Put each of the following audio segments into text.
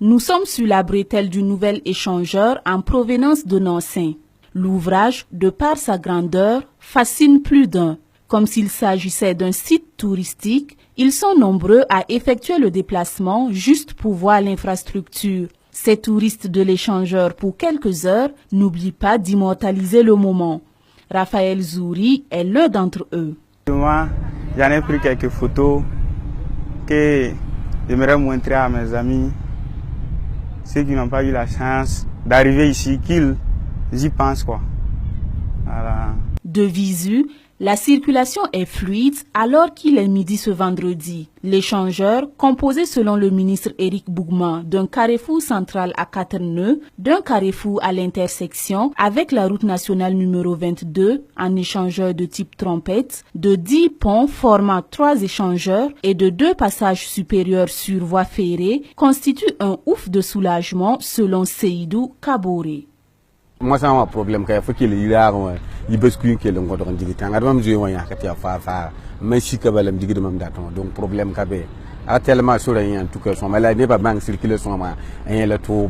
Nous sommes sur la bretelle du nouvel échangeur en provenance de Nancy. L'ouvrage, de par sa grandeur, fascine plus d'un. Comme s'il s'agissait d'un site touristique, ils sont nombreux à effectuer le déplacement juste pour voir l'infrastructure. Ces touristes de l'échangeur pour quelques heures n'oublient pas d'immortaliser le moment. Raphaël Zouri est l'un d'entre eux. Moi, j'en ai pris quelques photos que j'aimerais montrer à mes amis, ceux qui n'ont pas eu la chance d'arriver ici, qu'ils y pensent, quoi. Voilà. De visu, la circulation est fluide alors qu'il est midi ce vendredi. L'échangeur, composé selon le ministre Éric Bougma d'un carrefour central à 4 nœuds, d'un carrefour à l'intersection avec la route nationale numéro 22 en échangeur de type trompette, de 10 ponts formant 3 échangeurs et de 2 passages supérieurs sur voie ferrée, constitue un ouf de soulagement selon Seydou Kaboré. Moi, c'est un problème qu'il faut qu'il y ait il bascule que l'on doit dire tant adam jouer ya ka tia fa mais si ka balam digi mam daton donc problème ka be a tellement sur rien tout que son malade n'est pas banque circuler son ma un le tout.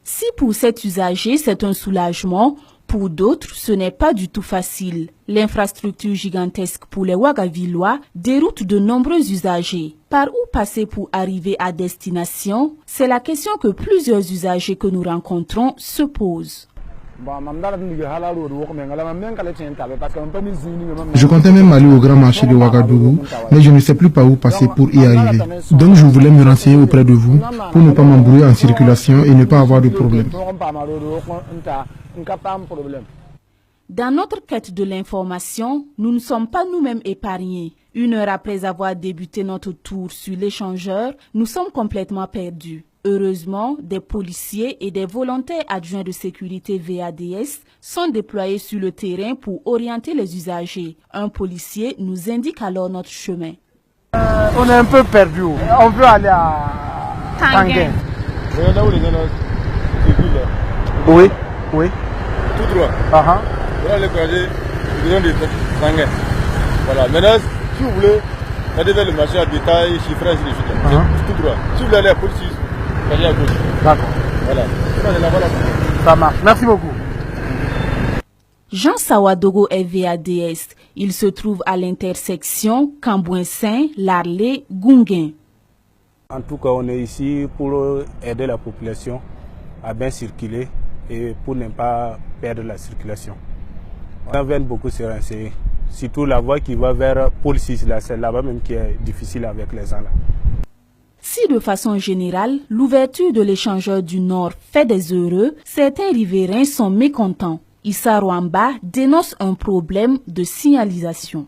Si pour cet usager c'est un soulagement, pour d'autres ce n'est pas du tout facile. L'infrastructure gigantesque pour les Ouagavillois déroute de nombreux usagers. Par où passer pour arriver à destination? C'est la question que plusieurs usagers que nous rencontrons se posent. Je comptais même aller au grand marché de Ouagadougou, mais je ne sais plus par où passer pour y arriver. Donc je voulais me renseigner auprès de vous pour ne pas m'embrouiller en circulation et ne pas avoir de problème. Dans notre quête de l'information, nous ne sommes pas nous-mêmes épargnés. 1 heure après avoir débuté notre tour sur l'échangeur, nous sommes complètement perdus. Heureusement, des policiers et des volontaires adjoints de sécurité VADS sont déployés sur le terrain pour orienter les usagers. Un policier nous indique alors notre chemin. On est un peu perdu. On veut aller à Tanguin. Oui, oui. Tout droit. Voilà le projet, besoin de Tanguin. Voilà. Maintenant, si vous voulez, aller vers le marché à détail, chiffrage, tout droit. Si vous voulez aller à la police, allez à gauche. D'accord. Voilà. Ça marche. Merci beaucoup. Jean Sawadogo est VADS. Il se trouve à l'intersection Cambouin-Saint-Larlé-Gounguin. En tout cas, on est ici pour aider la population à bien circuler et pour ne pas perdre la circulation. On vient beaucoup se renseigner. Surtout la voie qui va vers Pôle 6, c'est là-bas même qui est difficile avec les gens là. Si de façon générale, l'ouverture de l'échangeur du Nord fait des heureux, certains riverains sont mécontents. Issa Rwamba dénonce un problème de signalisation.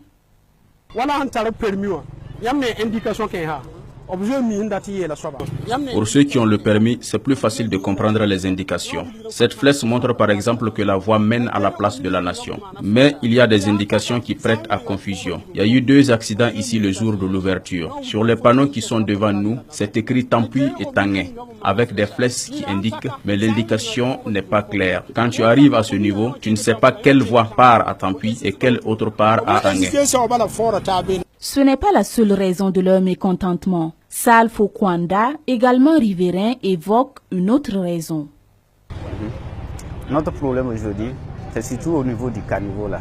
Pour ceux qui ont le permis, c'est plus facile de comprendre les indications. Cette flèche montre par exemple que la voie mène à la place de la nation. Mais il y a des indications qui prêtent à confusion. Il y a eu 2 accidents ici le jour de l'ouverture. Sur les panneaux qui sont devant nous, c'est écrit Tampi et Tanguin, avec des flèches qui indiquent, mais l'indication n'est pas claire. Quand tu arrives à ce niveau, tu ne sais pas quelle voie part à Tampi et quelle autre part à Tanguin. Ce n'est pas la seule raison de leur mécontentement. Sal Fokwanda, également riverain, évoque une autre raison. Notre problème aujourd'hui, c'est surtout au niveau du caniveau là.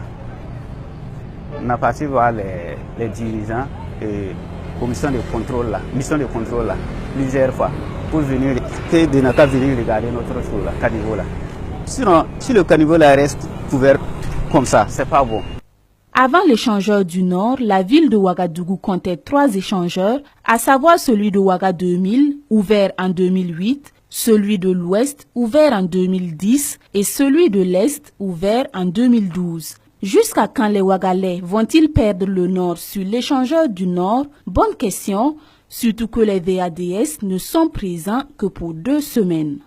On a parti voir les dirigeants et commission de contrôle là, mission de contrôle là, plusieurs fois, pour venir, venir regarder notre tour là, caniveau là. Sinon, si le caniveau là reste couvert comme ça, c'est pas bon. Avant l'échangeur du Nord, la ville de Ouagadougou comptait 3 échangeurs, à savoir celui de Ouaga 2000, ouvert en 2008, celui de l'Ouest, ouvert en 2010, et celui de l'Est, ouvert en 2012. Jusqu'à quand les Ouagalais vont-ils perdre le Nord sur l'échangeur du Nord? Bonne question, surtout que les VADS ne sont présents que pour 2 semaines.